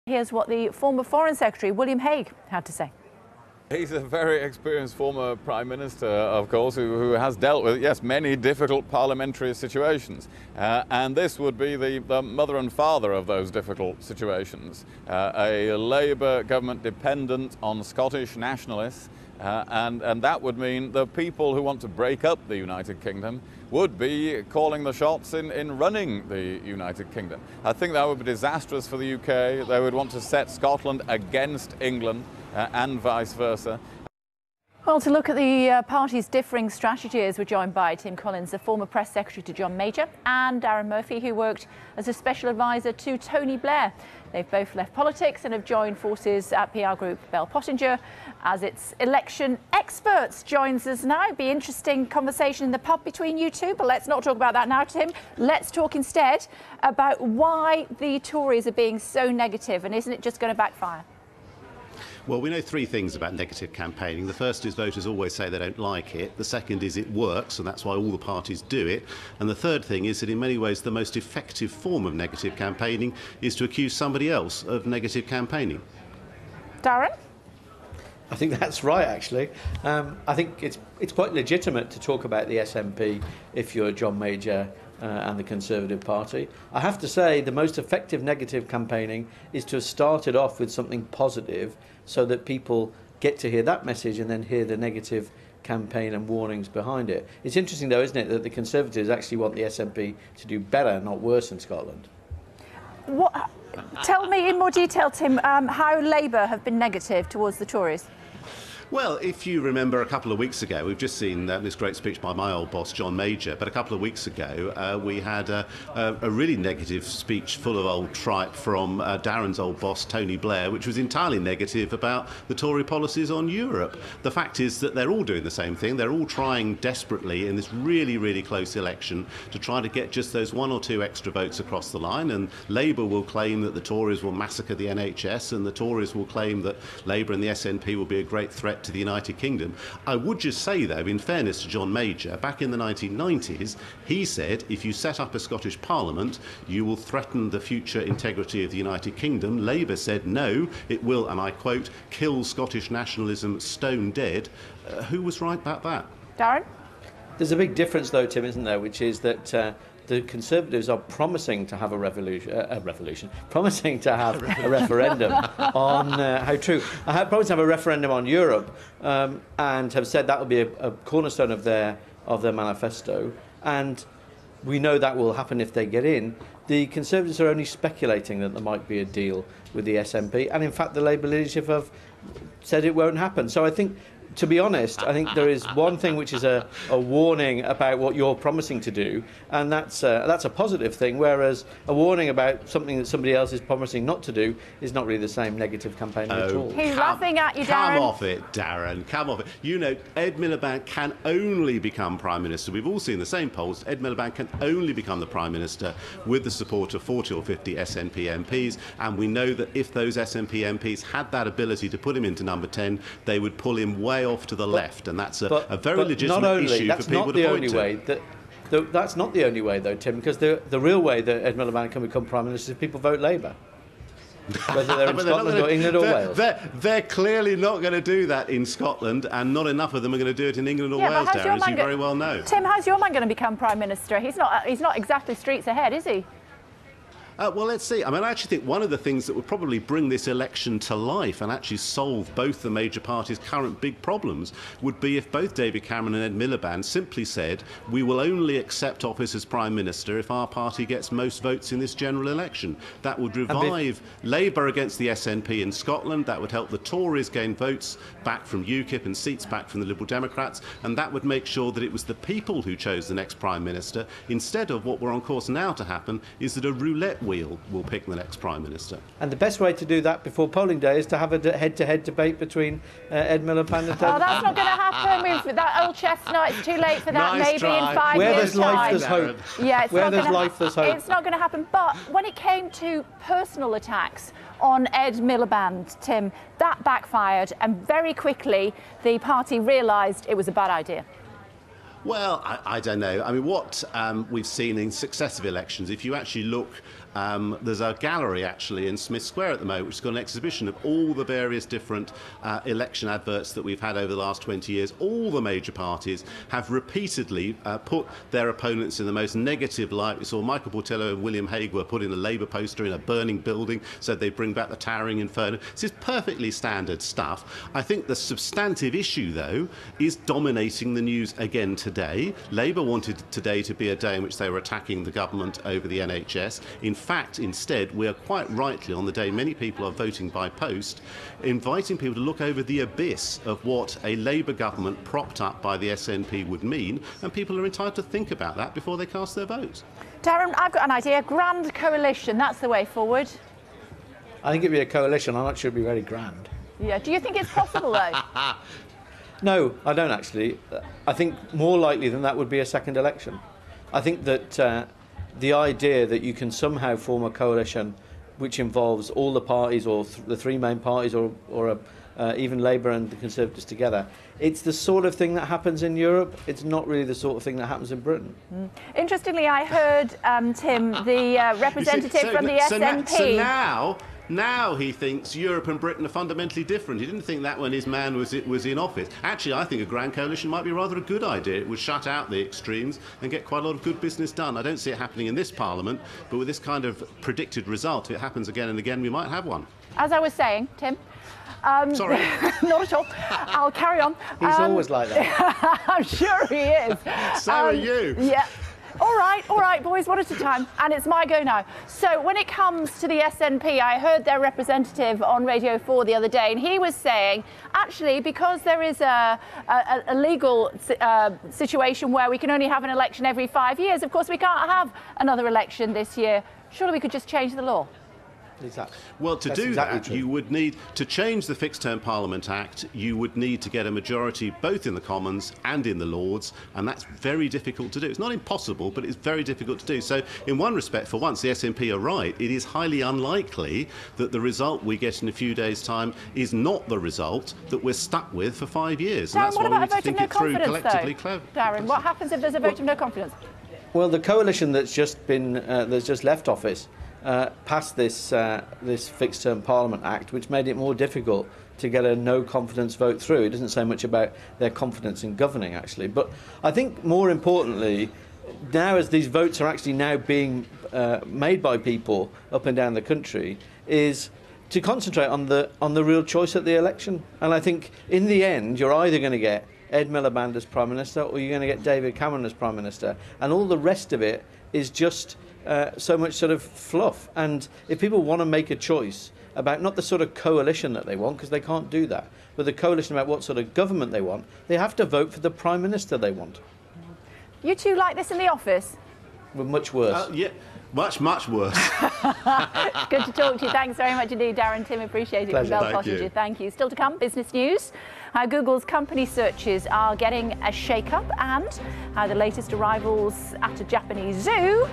Here's what the former Foreign Secretary, William Hague, had to say. He's a very experienced former Prime Minister, of course, who has dealt with, yes, many difficult parliamentary situations. And this would be the mother and father of those difficult situations. A Labour government dependent on Scottish nationalists. And that would mean the people who want to break up the United Kingdom would be calling the shots in running the United Kingdom. I think that would be disastrous for the UK. They would want to set Scotland against England and vice versa. Well, to look at the party's differing strategies, we're joined by Tim Collins, the former press secretary to John Major, and Darren Murphy, who worked as a special advisor to Tony Blair. They've both left politics and have joined forces at PR group Bell Pottinger as its election experts. Joins us now. It'd be an interesting conversation in the pub between you two, but let's not talk about that now, Tim. Let's talk instead about why the Tories are being so negative, and isn't it just going to backfire? Well, we know three things about negative campaigning. The first is voters always say they don't like it. The second is it works, and that's why all the parties do it. And the third thing is that in many ways the most effective form of negative campaigning is to accuse somebody else of negative campaigning. Darren? I think that's right, actually. I think it's quite legitimate to talk about the SNP if you're John Major and the Conservative Party. I have to say the most effective negative campaigning is to have started off with something positive so that people get to hear that message and then hear the negative campaign and warnings behind it. It's interesting though, isn't it, that the Conservatives actually want the SNP to do better, not worse in Scotland. Tell me in more detail, Tim, how Labour have been negative towards the Tories. Well, if you remember a couple of weeks ago, we've just seen this great speech by my old boss, John Major, but a couple of weeks ago we had a really negative speech full of old tripe from Darren's old boss, Tony Blair, which was entirely negative about the Tory policies on Europe. The fact is that they're all doing the same thing. They're all trying desperately in this really, really close election to try to get just those one or two extra votes across the line, and Labour will claim that the Tories will massacre the NHS, and the Tories will claim that Labour and the SNP will be a great threat to the United Kingdom. I would just say, though, in fairness to John Major, back in the 1990s, he said if you set up a Scottish Parliament, you will threaten the future integrity of the United Kingdom. Labour said no, it will, and I quote, kill Scottish nationalism stone dead. Who was right about that? Darren? There's a big difference, though, Tim, isn't there, which is that the Conservatives are promising to have promising to have a referendum on how true. I have promised to have a referendum on Europe, and have said that will be a cornerstone of their manifesto. And we know that will happen if they get in. The Conservatives are only speculating that there might be a deal with the SNP, and in fact, the Labour leadership have said it won't happen. So I think, to be honest, I think there is one thing which is a warning about what you're promising to do, and that's a positive thing, whereas a warning about something that somebody else is promising not to do is not really the same negative campaigning at all. He's laughing at you, Darren. Come off it, Darren. Come off it. You know, Ed Miliband can only become Prime Minister. We've all seen the same polls. Ed Miliband can only become the Prime Minister with the support of 40 or 50 SNP MPs, and we know that if those SNP MPs had that ability to put him into number 10, they would pull him way off to the left, and that's a very legitimate issue for people to point to. That's not the only way, though, Tim, because the real way that Ed Miliband can become Prime Minister is if people vote Labour. Whether they're in Scotland or England or Wales. They're clearly not going to do that in Scotland, and not enough of them are going to do it in England or Wales, Darren, as you very well know. Tim, how's your man going to become Prime Minister? He's not exactly streets ahead, is he? Well, let's see. I mean, I actually think one of the things that would probably bring this election to life and actually solve both the major parties' current big problems would be if both David Cameron and Ed Miliband simply said, we will only accept office as Prime Minister if our party gets most votes in this general election. That would revive Labour against the SNP in Scotland. That would help the Tories gain votes back from UKIP and seats back from the Liberal Democrats. And that would make sure that it was the people who chose the next Prime Minister, instead of what we're on course now to happen is that a roulette wheel will pick the next Prime Minister. And the best way to do that before polling day is to have a head-to-head debate between Ed Miliband and David. Oh, that's not going to happen with that old chestnut. It's too late for that. Nice maybe try. in 5 Where years' there's life, time. there's hope. Yeah, Where there's life, there's hope. It's not going to happen. But when it came to personal attacks on Ed Miliband, Tim, that backfired, and very quickly the party realised it was a bad idea. Well, I don't know. I mean, what we've seen in successive elections, if you actually look, there's a gallery actually in Smith Square at the moment which has got an exhibition of all the various different election adverts that we've had over the last 20 years. All the major parties have repeatedly put their opponents in the most negative light. We saw Michael Portillo and William Hague were put in a Labour poster in a burning building, said they'd bring back the towering inferno. This is perfectly standard stuff. I think the substantive issue, though, is dominating the news again today. Labour wanted today to be a day in which they were attacking the government over the NHS. In fact, instead, we are quite rightly on the day many people are voting by post, inviting people to look over the abyss of what a Labour government propped up by the SNP would mean, and people are entitled to think about that before they cast their votes. Darren, I've got an idea. Grand coalition, that's the way forward. I think it'd be a coalition. I'm not sure it'd be very grand. Yeah. Do you think it's possible, though? No, I don't actually. I think more likely than that would be a second election. I think that the idea that you can somehow form a coalition which involves all the parties or the three main parties or even Labour and the Conservatives together, it's the sort of thing that happens in Europe. It's not really the sort of thing that happens in Britain. Interestingly, I heard, Tim, the representative from the SNP... Now he thinks Europe and Britain are fundamentally different. He didn't think that when his man was in office. Actually, I think a grand coalition might be rather a good idea. It would shut out the extremes and get quite a lot of good business done. I don't see it happening in this Parliament, but with this kind of predicted result, if it happens again and again, we might have one. As I was saying, Tim... Sorry. Not at all. I'll carry on. He's always like that. I'm sure he is. So are you. Yeah. All right, boys, one at a time. And it's my go now. So when it comes to the SNP, I heard their representative on Radio 4 the other day, and he was saying, actually, because there is a legal situation where we can only have an election every 5 years, of course, we can't have another election this year. Surely we could just change the law. Exactly. Well, to do that, you would need to change the Fixed Term Parliament Act. You would need to get a majority both in the Commons and in the Lords, and that's very difficult to do. It's not impossible, but it's very difficult to do. So, in one respect, for once the SNP are right, it is highly unlikely that the result we get in a few days' time is not the result that we're stuck with for 5 years. Darren, and that's what why about we need to think it through collectively. Darren, what happens if there's a vote of no confidence? Well, the coalition that's just left office passed this Fixed Term Parliament Act, which made it more difficult to get a no confidence vote through. It doesn't say much about their confidence in governing, actually. But I think more importantly, now as these votes are actually now being made by people up and down the country, is to concentrate on the real choice at the election. And I think in the end, you're either going to get Ed Miliband as Prime Minister or you're going to get David Cameron as Prime Minister. And all the rest of it is just so much sort of fluff. And if people want to make a choice about not the sort of coalition that they want, because they can't do that, but the coalition about what sort of government they want, they have to vote for the Prime Minister they want. You two like this in the office? Well, much worse. Yeah, much, much worse. Good to talk to you. Thanks very much indeed, Darren. Tim, appreciate it. Pleasure. From Pottinger. Thank you. Still to come, business news. How Google's company searches are getting a shake-up and how the latest arrivals at a Japanese zoo